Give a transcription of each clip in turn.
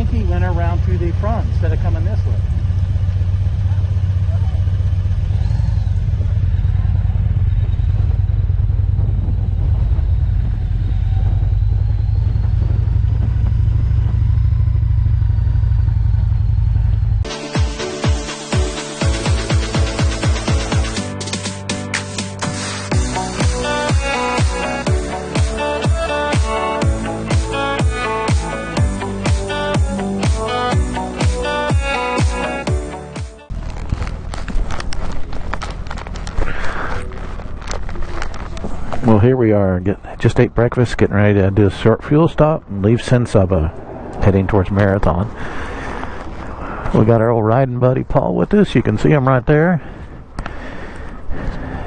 think he went around through the front instead of coming this way. Well, here we are. Just ate breakfast, getting ready to do a short fuel stop and leave San Saba, heading towards Marathon. We got our old riding buddy Paul with us. You can see him right there.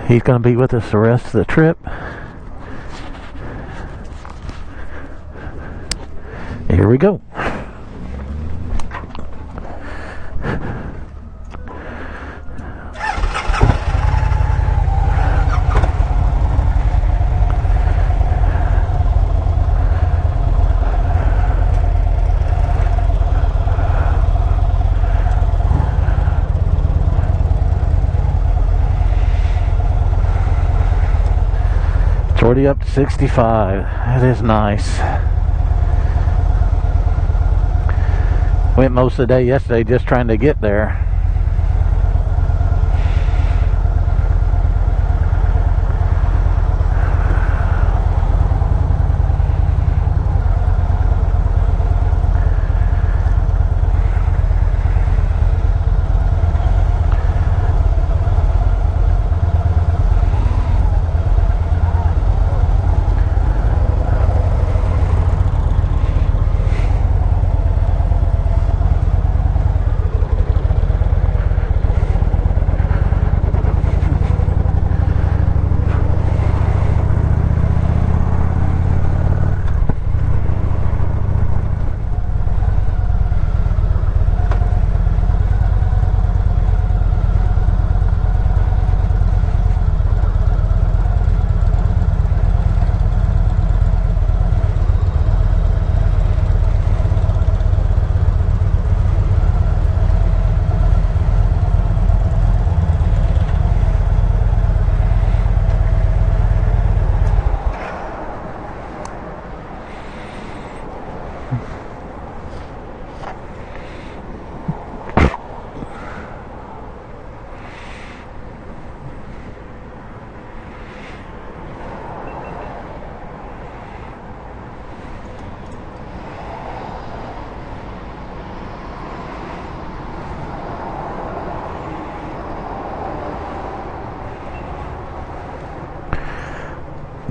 He's going to be with us the rest of the trip. Here we go. It's already up to 65. That is nice. Went most of the day yesterday just trying to get there.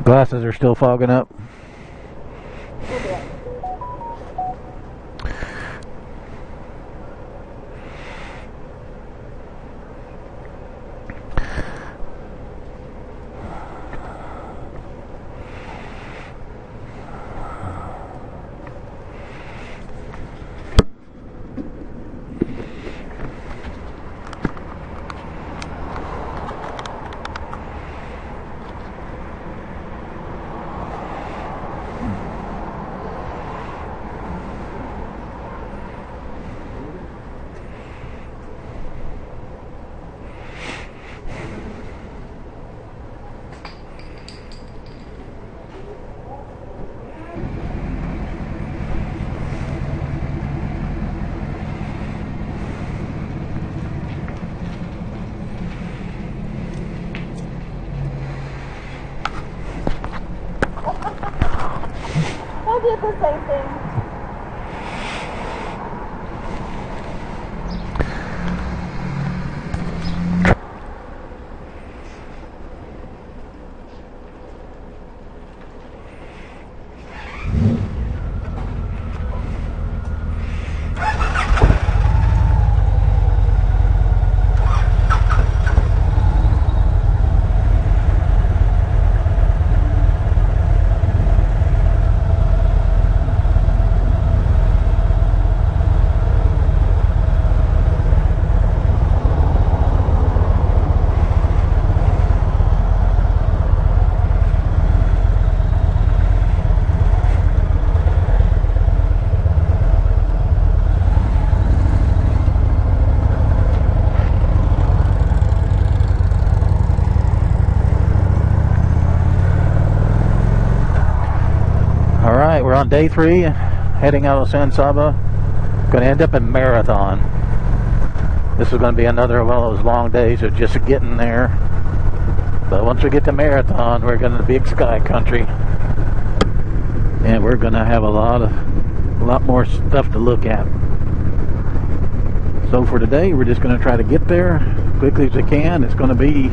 Glasses are still fogging up. I did the same thing. on day 3, heading out of San Saba. Going to end up in Marathon. This is going to be another one of those long days of just getting there. But once we get to Marathon, we're going to Big Sky country. And we're going to have a lot more stuff to look at. So for today, we're just going to try to get there as quickly as we can. It's going to be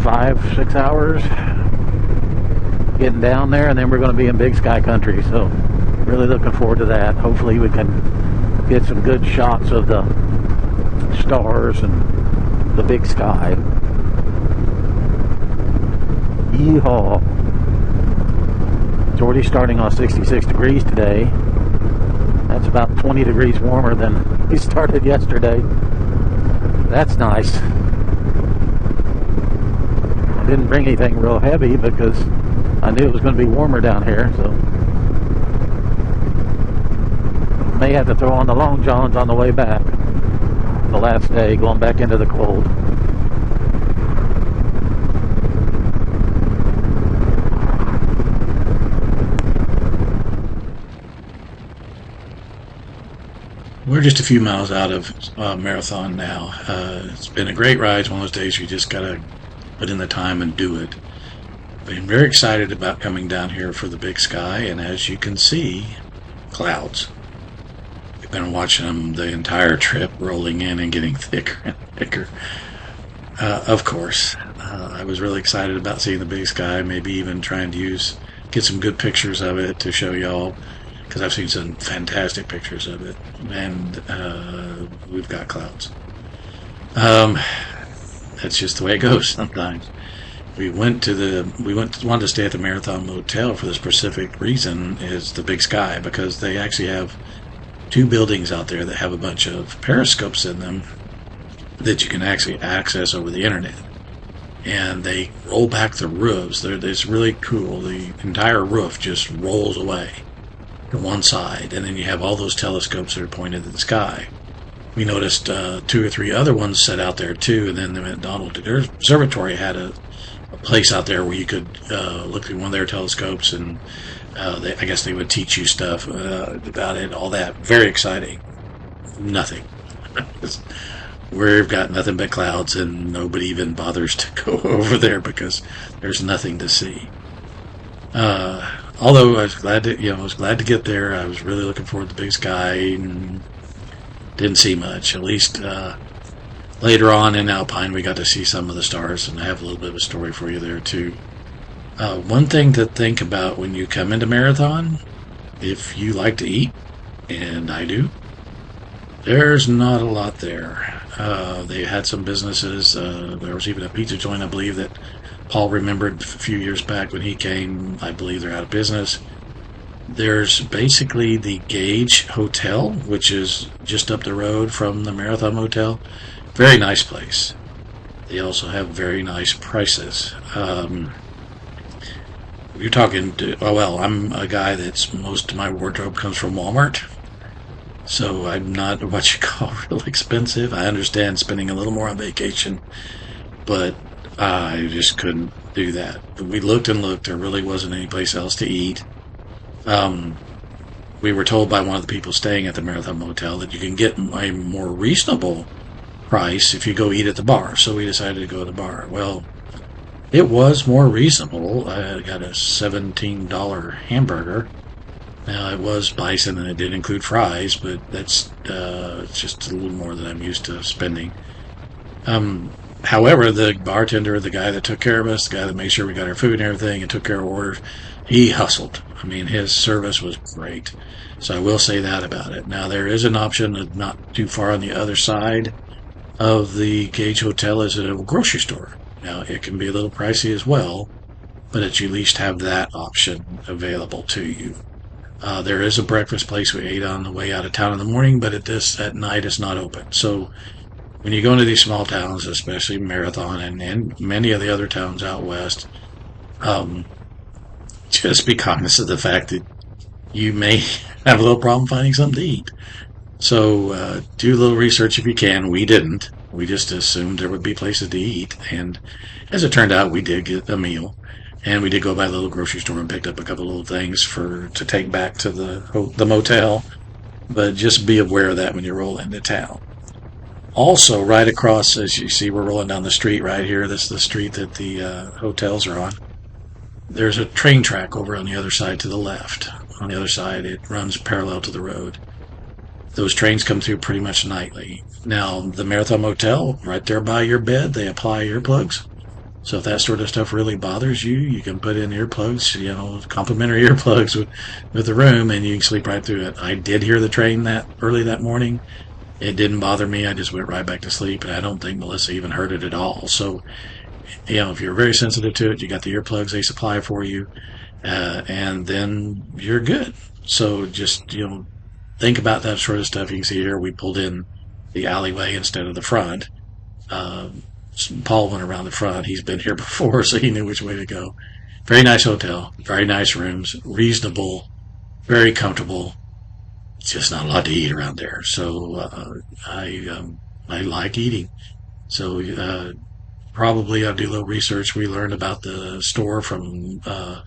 5-6 hours getting down there, and then we're going to be in Big Sky country. So really looking forward to that. Hopefully we can get some good shots of the stars and the big sky. Yeehaw. It's already starting on 66 degrees today. That's about 20 degrees warmer than we started yesterday. That's nice. I didn't bring anything real heavy because I knew it was going to be warmer down here, so may have to throw on the long johns on the way back. The last day, going back into the cold. We're just a few miles out of Marathon now. It's been a great ride. It's one of those days you just gotta put in the time and do it. Been very excited about coming down here for the Big Sky, and as you can see, clouds. We've been watching them the entire trip, rolling in and getting thicker and thicker. Of course, I was really excited about seeing the Big Sky, maybe even trying to get some good pictures of it to show y'all, because I've seen some fantastic pictures of it, and we've got clouds. That's just the way it goes sometimes. We wanted to stay at the Marathon Motel for the specific reason is the Big Sky, because they actually have 2 buildings out there that have a bunch of periscopes in them that you can actually access over the internet. And they roll back the roofs. It's really cool. The entire roof just rolls away to one side, and then you have all those telescopes that are pointed at the sky. We noticed 2 or 3 other ones set out there too, and then the McDonald Observatory had a place out there where you could look through one of their telescopes, and I guess they would teach you stuff about it, all that. Very exciting. Nothing. We've got nothing but clouds, and nobody even bothers to go over there because there's nothing to see. Although I was glad to get there. I was really looking forward to the Big Sky, and didn't see much. At least later on in Alpine, we got to see some of the stars, and I have a little bit of a story for you there too. One thing to think about when you come into Marathon, if you like to eat, and I do, there's not a lot there. They had some businesses. There was even a pizza joint, I believe, that Paul remembered a few years back when he came. I believe they're out of business. There's basically the Gage Hotel, which is just up the road from the Marathon Motel. Very nice place. They also have very nice prices. You're talking to, I'm a guy that's most of my wardrobe comes from Walmart. So I'm not what you call real expensive. I understand spending a little more on vacation, but I just couldn't do that. But we looked and looked. There really wasn't any place else to eat. We were told by one of the people staying at the Marathon Motel that you can get a more reasonable price if you go eat at the bar. So we decided to go to the bar. Well, it was more reasonable. I got a $17 hamburger. Now, it was bison and it did include fries, but that's just a little more than I'm used to spending. However, the bartender, the guy that took care of us, the guy that made sure we got our food and everything and took care of orders, he hustled. I mean, his service was great. So I will say that about it. Now, there is an option of not too far on the other side of the Gage Hotel is a grocery store. Now, it can be a little pricey as well, but at least have that option available to you. There is a breakfast place we ate on the way out of town in the morning, but at night it's not open. So when you go into these small towns, especially Marathon and many of the other towns out west, just be cognizant of the fact that you may have a little problem finding something to eat. So do a little research if you can. We didn't. We just assumed there would be places to eat. And as it turned out, we did get a meal. And we did go by the little grocery store and picked up a couple little things to take back to the motel. But just be aware of that when you roll into town. Also, right across, as you see, we're rolling down the street right here. This is the street that the hotels are on. There's a train track over on the other side to the left. On the other side, it runs parallel to the road. Those trains come through pretty much nightly. Now, the Marathon Motel, right there by your bed, they apply earplugs. So if that sort of stuff really bothers you, you can put in earplugs, complimentary earplugs with the room, and you can sleep right through it. I did hear the train that early that morning. It didn't bother me. I just went right back to sleep, and I don't think Melissa even heard it at all. So, if you're very sensitive to it, you got the earplugs they supply for you, and then you're good. So just, think about that sort of stuff. You can see here we pulled in the alleyway instead of the front. Paul went around the front. He's been here before, so he knew which way to go. Very nice hotel, very nice rooms, reasonable, very comfortable. It's just not a lot to eat around there. So I like eating. So probably I'll do a little research. We learned about the store from one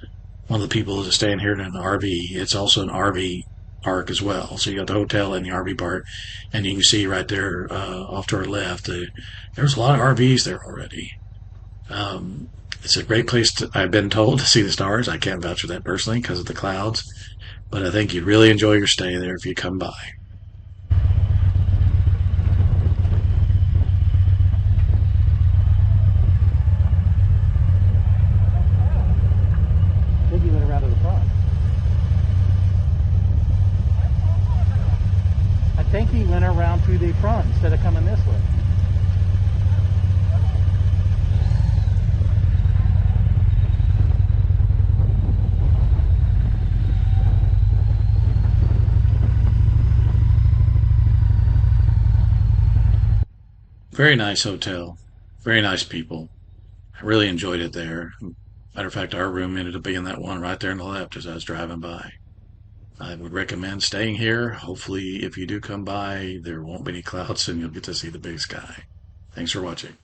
of the people who's staying here in an RV. It's also an RV park as well. So you got the hotel and the RV park, and you can see right there off to our left, there's a lot of RVs there already. It's a great place, I've been told, to see the stars. I can't vouch for that personally because of the clouds, but I think you'd really enjoy your stay there if you come by. Maybe you went around to the front. I think he went around through the front instead of coming this way. Very nice hotel. Very nice people. I really enjoyed it there. Matter of fact, our room ended up being that one right there on the left as I was driving by. I would recommend staying here. Hopefully, if you do come by, there won't be any clouds and you'll get to see the big sky. Thanks for watching.